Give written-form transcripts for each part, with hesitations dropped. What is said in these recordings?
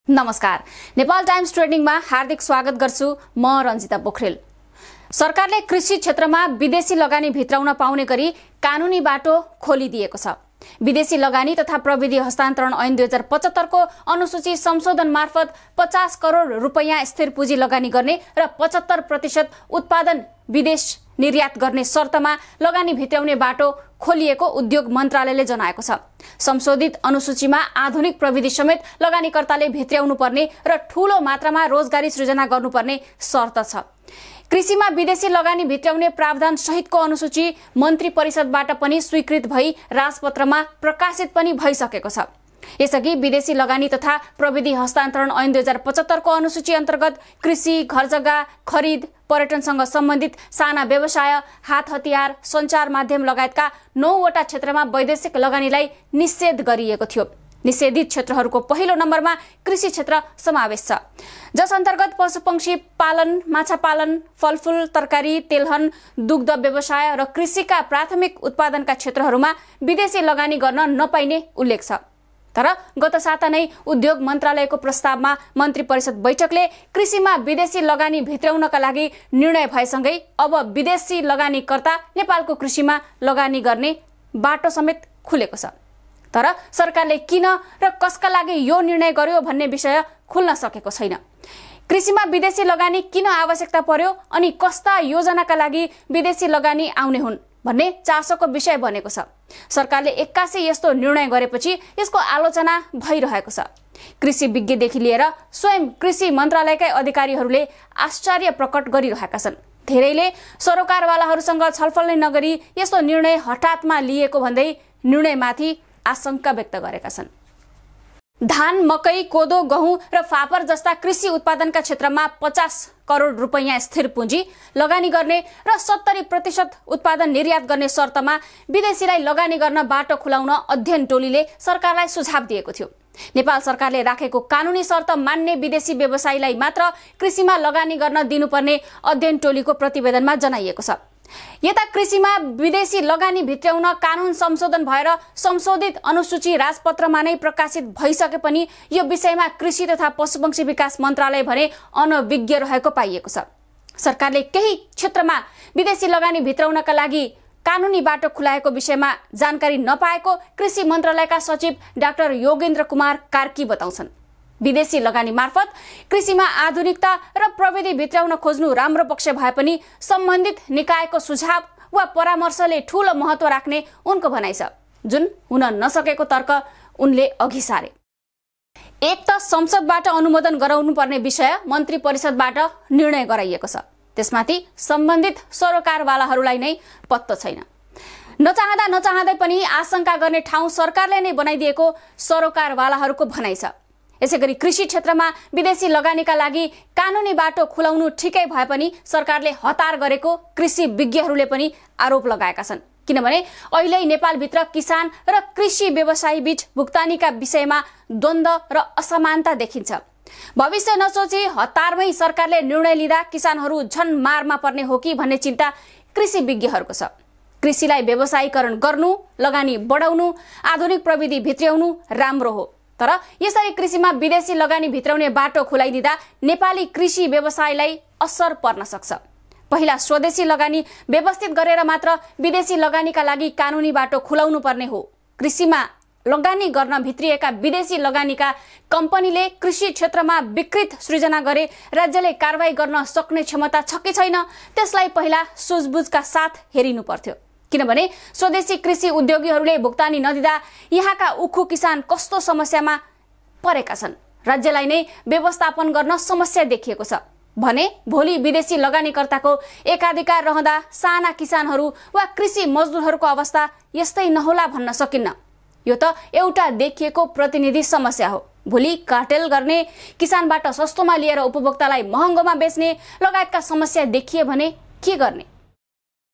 नमस्कार, नेपाल टाइम्स ट्रेडिङमा हार्दिक स्वागत गर्छु। म रञ्जिता पोखरेल। सरकारले कृषि क्षेत्रमा विदेशी लगानी भित्राउन पाउने गरी कानुनी बाटो खोलिदिएको छ। विदेशी लगानी तथा प्रविधि हस्तान्तरण ऐन 2075 को अनुसूची संशोधन मार्फत 50 करोड रुपैयाँ स्थिर पुँजी लगानी गर्ने र 75% उत्पादन विदेश निर्यात गर्ने शर्तमा लगानी भित्राउने बाटो खोलिएको उद्योग मन्त्रालयले जनाएको छ। संशोधित अनुसूचीमा आधुनिक प्रविधि समेत लगानीकर्ताले भित्र्याउनु पर्ने र ठूलो मात्रामा रोजगारी सृजना गर्नुपर्ने शर्त छ। कृषिमा विदेशी लगानी भित्र्याउने प्रावधान सहितको अनुसूची मन्त्री परिषदबाट पनि स्वीकृत भई राजपत्रमा प्रकाशित पनि भइसकेको छ। यसअघि विदेशी लगानी तथा प्रविधि हस्तान्तरण ऐन 2075 को अनुसूची अन्तर्गत कृषि, घरजग्गा खरिद, पर्यटनसँग सम्बन्धित साना व्यवसाय, हात हतियार, सञ्चार माध्यम लगायतका 9 वटा क्षेत्रमा वैदेशिक लगानीलाई निषेध गरिएको थियो। निषेधित क्षेत्रहरूको पहिलो नम्बरमा कृषि क्षेत्र समावेश छ, जस अन्तर्गत पशुपक्षी पालन, माछा पालन, फलफूल, तरकारी, तेलहन, दुग्ध व्यवसाय र कृषिका प्राथमिक उत्पादनका क्षेत्रहरूमा विदेशी लगानी गर्न नपाइने उल्लेख छ। तर गत साता नै उद्योग मन्त्रालयको प्रस्तावमा मन्त्री परिषद बैठकले कृषिमा विदेशी लगानी भित्राउनका लागि निर्णय भएसँगै अब विदेशी लगानीकर्ता नेपालको कृषिमा लगानी गर्ने बाटो समेत खुलेको छ। तर सरकारले किन र कसका लागि यो निर्णय गर्यो भन्ने विषय खुल्न सकेको छैन। कृषिमा विदेशी लगानी किन आवश्यकता पर्यो अनि कस्ता योजनाका लागि विदेशी लगानी आउने हुन् भन्ने चासोको विषय बनेको छ। सरकारले 81 यस्तो निर्णय गरेपछि यसको आलोचना भइरहेको छ। कृषि विज्ञदेखि लिएर स्वयं कृषि मन्त्रालयकै अधिकारीहरूले आश्चर्य प्रकट गरिरहेका छन्। धेरैले सरोकारवालाहरूसँग छलफल नै नगरी यस्तो निर्णय हठातमा लिएको भन्दै निर्णयमाथि आशंका व्यक्त गरेका छन्। धान, मकै, कोदो, गहुँ र फापर जस्ता कृषि उत्पादनका क्षेत्रमा 50 करोड रुपैयाँ स्थिर पुँजी लगानी गर्ने र 70% उत्पादन निर्यात गर्ने शर्तमा विदेशीलाई लगानी गर्न बाटो खुलाउन अध्ययन टोलीले सरकारलाई सुझाव दिएको थियो। नेपाल सरकारले राखेको कानुनी शर्त मान्ने विदेशी व्यवसायीलाई मात्र कृषिमा लगानी गर्न दिनुपर्ने अध्ययन टोलीको प्रतिवेदनमा जनाइएको छ। यता कृषिमा विदेशी लगानी भित्र्याउन कानुन संशोधन भएर संशोधित अनुसूची राजपत्रमा नै प्रकाशित भइसके पनि यो विषयमा कृषि तथा पशुपक्षी विकास मन्त्रालय भने अनभिज्ञ रहेको पाइएको छ। सरकारले केही क्षेत्रमा विदेशी लगानी भित्राउनका लागि कानुनी बाटो खुलाएको विषयमा जानकारी नपाएको कृषि मन्त्रालयका सचिव डाक्टर योगेन्द्र कुमार कार्की बताउँछन्। विदेशी लगानी मार्फत कृषिमा आधुनिकता र प्रविधि भित्राउन खोज्नु राम्रो पक्ष भए पनि सम्बन्धित निकायको सुझाव वा परामर्शले ठूलो महत्व राख्ने उनको भनाइ छ, जुन हुन नसकेको तर्क उनले अघि सारे। एक त संसदबाट अनुमोदन गराउनु पर्ने विषय मन्त्री परिषदबाट निर्णय गराइएको छ, त्यसमाथि सम्बन्धित सरोकारवालाहरूलाई नै पत्तो छैन। नचाहँदै पनि आशंका गर्ने ठाउँ सरकारले नै बनाइदिएको सरोकारवालाहरूको भनाइ छ। यसैगरी कृषि क्षेत्रमा विदेशी लगानीका लागि कानुनी बाटो खुलाउनु ठिकै भए पनि सरकारले हतार गरेको कृषि विज्ञहरूले पनि आरोप लगाएका छन्। किनभने अहिले नेपालभित्र किसान र कृषि व्यवसायी बीच भुक्तानीका विषयमा द्वन्द्व र असमानता देखिन्छ। भविष्य नसोची हतारमै सरकारले निर्णय लिँदा किसानहरू झन मारमा पर्ने हो कि भन्ने चिन्ता कृषि विज्ञहरूको छ। कृषिलाई व्यवसायीकरण गर्नु, लगानी बढाउनु, आधुनिक प्रविधि भित्र्याउनु राम्रो हो, तर यसरी कृषिमा विदेशी लगानी भित्राउने बाटो खुलाइदिँदा नेपाली कृषि व्यवसायलाई असर पर्न सक्छ। पहिला स्वदेशी लगानी व्यवस्थित गरेर मात्र विदेशी लगानीका लागि कानुनी बाटो खुलाउनु पर्ने हो। कृषिमा लगानी गर्न भित्रिएका विदेशी लगानीका कम्पनीले कृषि क्षेत्रमा विकृत सृजना गरे राज्यले कारबाही गर्न सक्ने क्षमता छ कि छैन, त्यसलाई पहिला सुझबुझका साथ हेरिनु पर्थ्यो। किनभने स्वदेशी कृषि उद्योगीहरूले भुक्तानी नदिँदा यहाँका उखु किसान कस्तो समस्यामा परेका छन्। राज्यलाई नै व्यवस्थापन गर्न समस्या देखिएको छ भने भोलि विदेशी लगानीकर्ताको एकाधिकार रहँदा साना किसानहरू वा कृषि मजदुरहरूको अवस्था यस्तै नहोला भन्न सकिन्न। यो त एउटा देखिएको प्रतिनिधि समस्या हो। भोलि कार्टेल गर्ने, किसानबाट सस्तोमा लिएर उपभोक्तालाई महँगोमा बेच्ने लगायतका समस्या देखिए भने के गर्ने?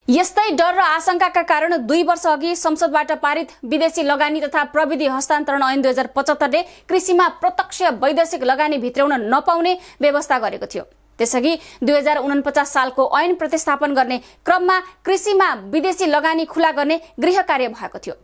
यस्तै डर र आशंकाका कारण 2 वर्ष अघि संसदबाट पारित विदेशी लगानी तथा प्रविधि हस्तान्तरण ऐन 2075 ले कृषिमा प्रत्यक्ष वैदेशिक लगानी भित्राउन नपाउने व्यवस्था गरेको थियो। त्यसअघि 2049 सालको ऐन प्रतिस्थापन गर्ने क्रममा कृषिमा विदेशी लगानी खुला गर्ने गृह कार्य भएको थियो।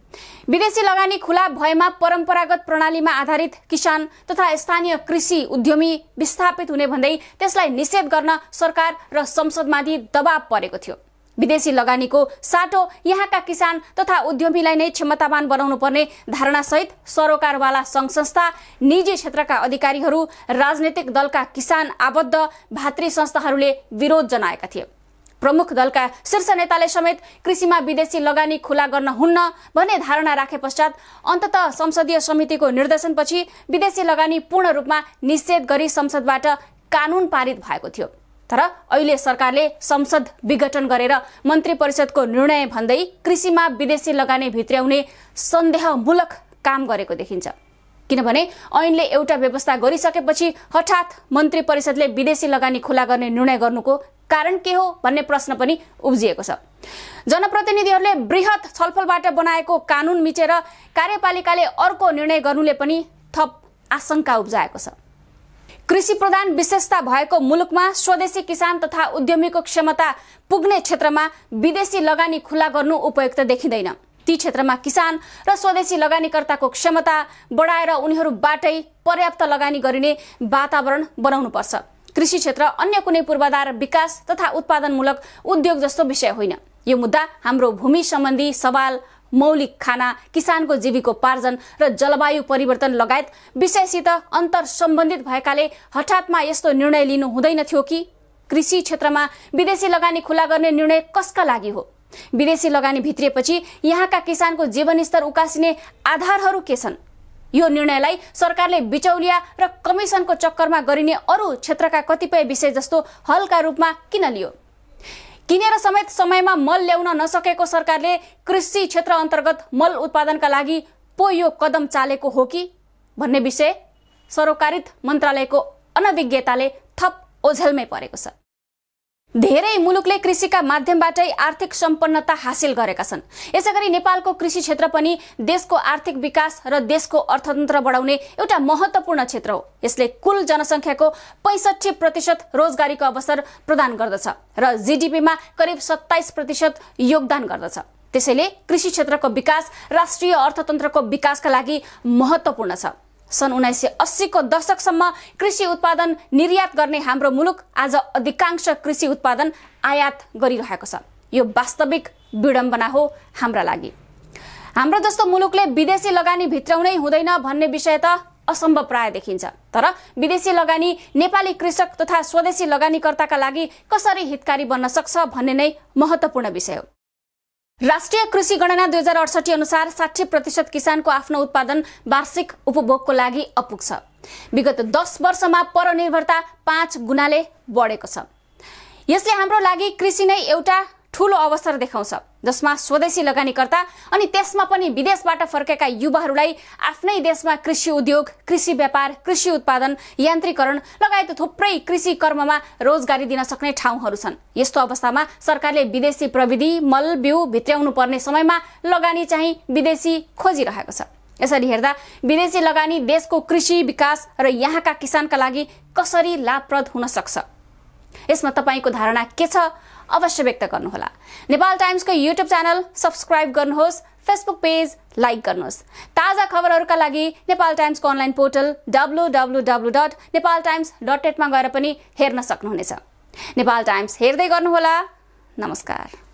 विदेशी लगानी खुला भएमा परम्परागत प्रणालीमा आधारित किसान तथा स्थानीय कृषि उद्यमी विस्थापित हुने भन्दै त्यसलाई निषेध गर्न सरकार र संसदमाथि दबाव परेको थियो। विदेशी लगानीको साटो यहाँका किसान तथा उद्यमीलाई नै क्षमतावान बनाउनु पर्ने धारणासहित सरोकारवाला संघ संस्था, निजी क्षेत्रका अधिकारीहरू, राजनैतिक दलका किसान आबद्ध भातृ संस्थाहरूले विरोध जनाएका थिए। प्रमुख दलका शीर्ष नेताले समेत कृषिमा विदेशी लगानी खुला गर्न हुन्न भन्ने धारणा राखे पश्चात अन्ततः संसदीय समितिको निर्देशनपछि विदेशी लगानी पूर्ण रूपमा निषेध गरी संसदबाट कानून पारित भएको थियो। तर अहिले सरकारले संसद विघटन गरेर मन्त्री परिषदको निर्णय भन्दै कृषिमा विदेशी लगानी भित्र्याउने सन्देहमूलक काम गरेको देखिन्छ। किनभने ऐनले एउटा व्यवस्था गरिसकेपछि हठात मन्त्री परिषदले विदेशी लगानी खुला गर्ने निर्णय गर्नुको कारण के हो भन्ने प्रश्न पनि उब्जिएको छ। जनप्रतिनिधिहरूले बृहत छलफलबाट बनाएको कानून मिचेर कार्यपालिकाले अर्को निर्णय गर्नुले पनि थप आशंका उब्जाएको छ। कृषि प्रधान विशेषता भएको मुलुकमा स्वदेशी किसान तथा उद्यमीको क्षमता पुग्ने क्षेत्रमा विदेशी लगानी खुला गर्नु उपयुक्त देखिँदैन। ती क्षेत्रमा किसान र स्वदेशी लगानीकर्ताको क्षमता बढाएर उनीहरूबाटै पर्याप्त लगानी गरिने वातावरण बनाउनुपर्छ। कृषि क्षेत्र अन्य कुनै पूर्वाधार विकास तथा उत्पादनमूलक उद्योग जस्तो विषय होइन। यो मुद्दा हाम्रो भूमि सम्बन्धी सवाल, मौलिक खाना, किसानको जीविकोपार्जन र जलवायु परिवर्तन लगायत विषयसित अन्तर सम्बन्धित भएकाले हठातमा यस्तो निर्णय लिनु हुँदैन थियो कि कृषि क्षेत्रमा विदेशी लगानी खुला गर्ने निर्णय कसका लागि हो? विदेशी लगानी भित्रिएपछि यहाँका किसानको जीवनस्तर उकासिने आधारहरू के छन्? यो निर्णयलाई सरकारले बिचौलिया र कमिसनको चक्करमा गरिने अरू क्षेत्रका कतिपय विषय जस्तो हल्का रूपमा किन लियो? किनेर समेत समयमा मल ल्याउन नसकेको सरकारले कृषि क्षेत्र अन्तर्गत मल उत्पादनका लागि पो यो कदम चालेको हो कि भन्ने विषय सरोकारित मन्त्रालयको अनभिज्ञताले थप ओझेलमै परेको छ। धेरै मुलुकले कृषिका माध्यमबाटै आर्थिक सम्पन्नता हासिल गरेका छन्। यसैगरी नेपालको कृषि क्षेत्र पनि देशको आर्थिक विकास र देशको अर्थतन्त्र बढाउने एउटा महत्त्वपूर्ण क्षेत्र हो। यसले कुल जनसङ्ख्याको 65% रोजगारीको अवसर प्रदान गर्दछ र जीडीपीमा करिब 27% योगदान गर्दछ। त्यसैले कृषि क्षेत्रको विकास राष्ट्रिय अर्थतन्त्रको विकासका लागि महत्त्वपूर्ण छ। सन् 1980 को दशकसम्म कृषि उत्पादन निर्यात गर्ने हाम्रो मुलुक आज अधिकांश कृषि उत्पादन आयात गरिरहेको छ। यो वास्तविक विडम्बना हो हाम्रा लागि। हाम्रो जस्तो मुलुकले विदेशी लगानी भित्राउनै हुँदैन भन्ने विषय त असम्भव प्राय देखिन्छ। तर विदेशी लगानी नेपाली कृषक तथा स्वदेशी लगानीकर्ताका लागि कसरी हितकारी बन्न सक्छ भन्ने नै महत्त्वपूर्ण विषय हो। राष्ट्रिय कृषि गणना 2068 अनुसार 60% किसानको आफ्नो उत्पादन वार्षिक उपभोगको लागि अपुग छ। विगत 10 वर्षमा परनिर्भरता 5 गुणाले बढेको छ। यसले हाम्रो लागि कृषि नै एउटा ठूलो अवसर देखाउँछ, जसमा स्वदेशी लगानीकर्ता अनि त्यसमा पनि विदेशबाट फर्केका युवाहरूलाई आफ्नै देशमा कृषि उद्योग, कृषि व्यापार, कृषि उत्पादन, यान्त्रिकरण लगायत थुप्रै कृषि कर्ममा रोजगारी दिन सक्ने ठाउँहरू छन्। यस्तो अवस्थामा सरकारले विदेशी प्रविधि, मल, बिउ भित्र्याउनु पर्ने समयमा लगानी चाहिँ विदेशी खोजिरहेको छ। यसरी हेर्दा विदेशी लगानी देशको कृषि विकास र यहाँका किसानका लागि कसरी लाभप्रद हुन सक्छ? यसमा तपाईको धारणा के छ? अवश्य व्यक्त गर्नुहोला। नेपाल टाइम्सको युट्युब च्यानल सब्स्क्राइब गर्नुहोस्, फेसबुक पेज लाइक गर्नुहोस्। ताजा खबरहरूका लागि नेपाल टाइम्सको अनलाइन पोर्टल www.nepaltimes.net मा गएर पनि हेर्न सक्नुहुनेछ। नेपाल टाइम्स हेर्दै गर्नुहोला। नमस्कार।